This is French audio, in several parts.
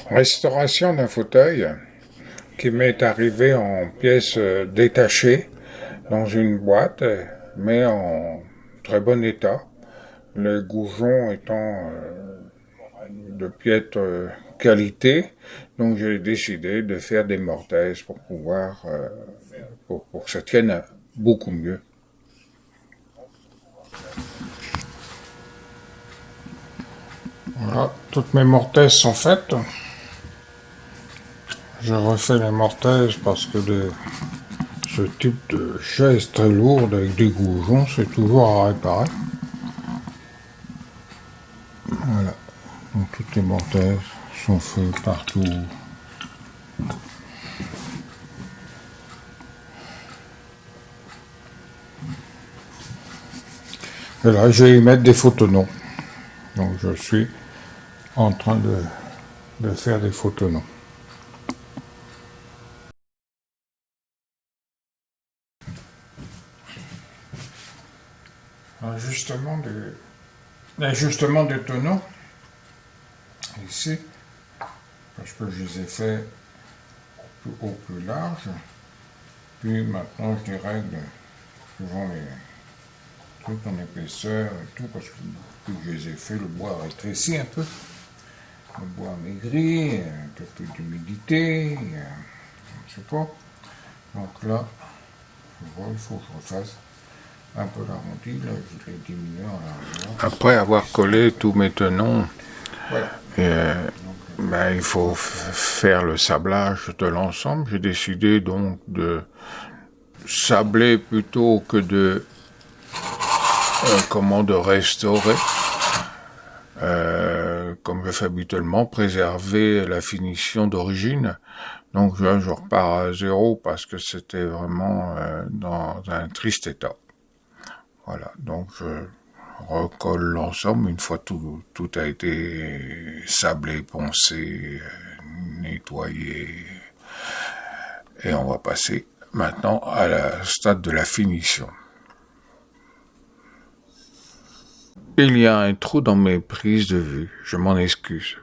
Restauration d'un fauteuil qui m'est arrivé en pièces détachées dans une boîte, mais en très bon état. Le goujon étant de piètre qualité, donc j'ai décidé de faire des mortaises pour pouvoir, pour que ça tienne beaucoup mieux. Voilà, toutes mes mortaises sont faites. Je refais les mortaises parce que ce type de chaise très lourde avec des goujons, c'est toujours à réparer. Voilà, donc toutes les mortaises sont faites partout. Et là, je vais y mettre des photons. Donc je suis en train de faire des photons. L'ajustement des tonneaux, ici, parce que je les ai fait au plus large. Puis maintenant, je les règle suivant les trucs en épaisseur et tout, parce que depuis que je les ai fait, le bois a rétréci un peu. Le bois a maigri, un peu plus d'humidité, je ne sais pas. Donc là, je vois, il faut que je refasse un peu l'arrondi, là, je l'ai diminué en largeur. Après avoir collé tous mes tenons, voilà. Il faut faire le sablage de l'ensemble. J'ai décidé donc de sabler plutôt que de restaurer. Comme je fais habituellement, préserver la finition d'origine. Donc là, je repars à zéro parce que c'était vraiment dans un triste état. Voilà, donc je recolle l'ensemble une fois tout a été sablé, poncé, nettoyé. Et on va passer maintenant à la stade de la finition. Il y a un trou dans mes prises de vue, je m'en excuse.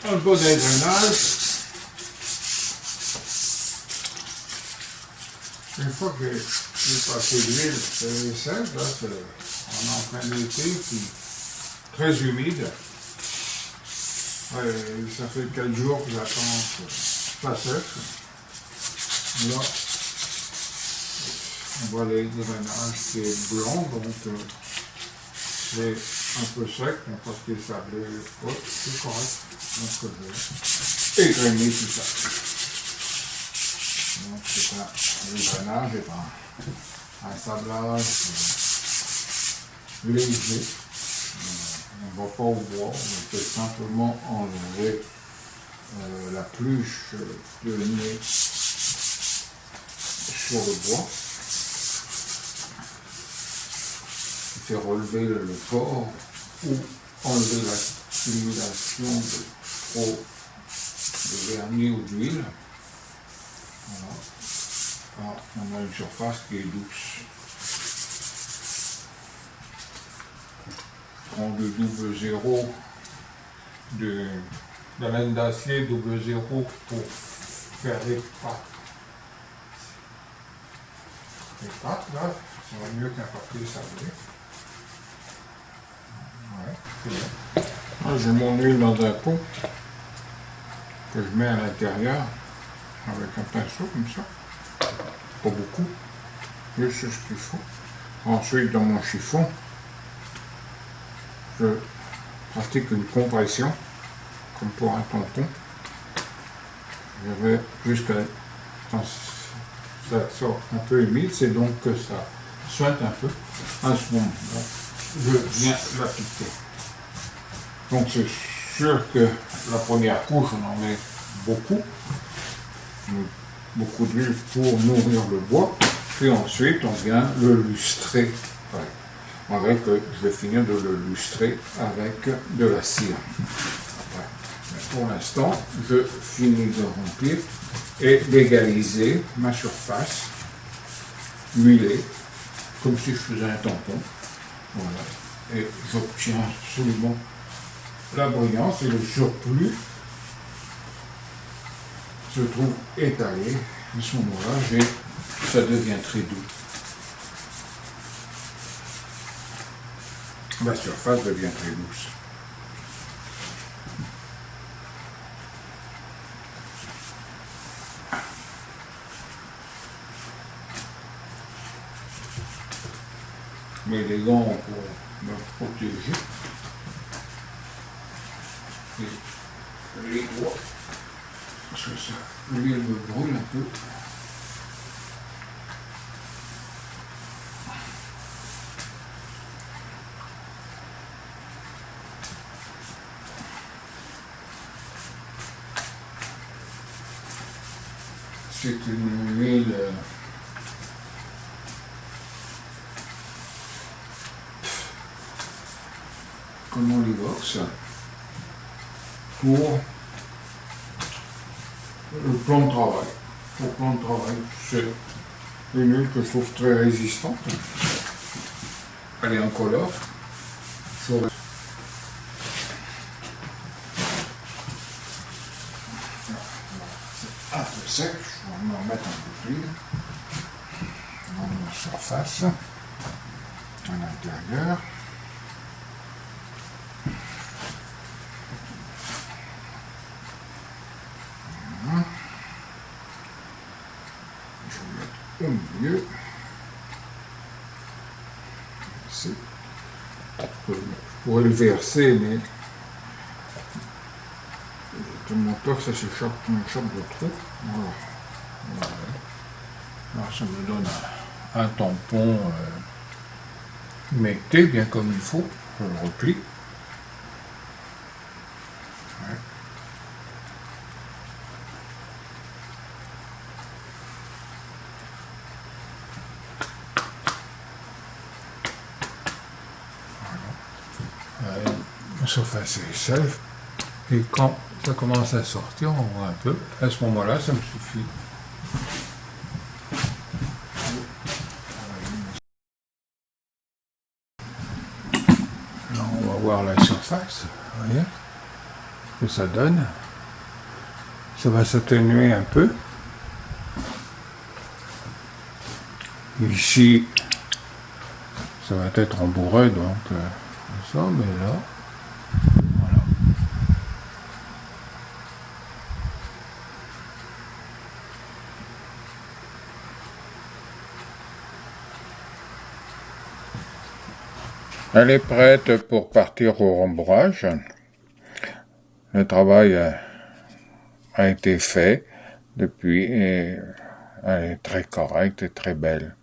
Un pot d'engrenage. Une fois que j'ai passé l'huile sur les vaisselle, là, on est en plein été, puis très humide. Ouais, ça fait 4 jours que j'attends que ça sèche. Là, on voit l'engrenage qui est blanc, donc c'est un peu sec, mais parce qu'il est sablé, c'est correct. Donc je vais égrener tout ça. Donc c'est un engrenage et un sablage léger. On ne va pas au bois, on peut simplement enlever la pluche de nez sur le bois. C'est relever le corps ou enlever l'accumulation de trop de vernis ou d'huile. Voilà. Alors, on a une surface qui est douce. Je prends le double zéro de la laine d'acier double zéro pour faire les pattes. Les pattes, là, ça va mieux qu'un papier sablé. Ouais, c'est bien. Là, je mon huile dans un pot que je mets à l'intérieur avec un pinceau comme ça. Pas beaucoup, juste ce qu'il faut. Ensuite, dans mon chiffon, je pratique une compression, comme pour un tampon. Je vais jusqu'à quand ça sort un peu humide, c'est donc que ça suinte un peu. À ce moment-là, je viens l'appliquer. Donc c'est sûr que la première couche, on en met beaucoup d'huile pour nourrir le bois, puis ensuite on vient le lustrer. Ouais. Je vais finir de le lustrer avec de la cire. Ouais. Mais pour l'instant, je finis de remplir et d'égaliser ma surface huilée, comme si je faisais un tampon. Voilà. et j'obtiens absolument la brillance et le surplus se trouve étalé. À ce moment-là, ça devient très doux. La surface devient très douce. Mais les gants pour me protéger. Et les doigts. Parce que ça, l'huile me brûle un peu. C'est une huile comme on l'évoque, pour le plan de travail. Pour le plan de travail, c'est une huile que je trouve très résistante. Elle est incolore. Un peu sec, je vais en mettre un peu d'huile dans la surface, à l'intérieur. Voilà. Je vais mettre au milieu. Ici. Je pourrais le verser, mais j'ai tellement peur que ça s'échappe de trop. Voilà. Voilà. Alors ça me donne un tampon humecté bien comme il faut. Je le replie. Ouais. Voilà. La surface est sèche. Et quand ça commence à sortir, on voit un peu. À ce moment-là, ça me suffit. Là, on va voir la surface. Vous voyez ce que ça donne. Ça va s'atténuer un peu. Ici, ça va être embourré, donc ça, mais là, voilà. Elle est prête pour partir au rembourrage. Le travail a été fait depuis et elle est très correcte et très belle.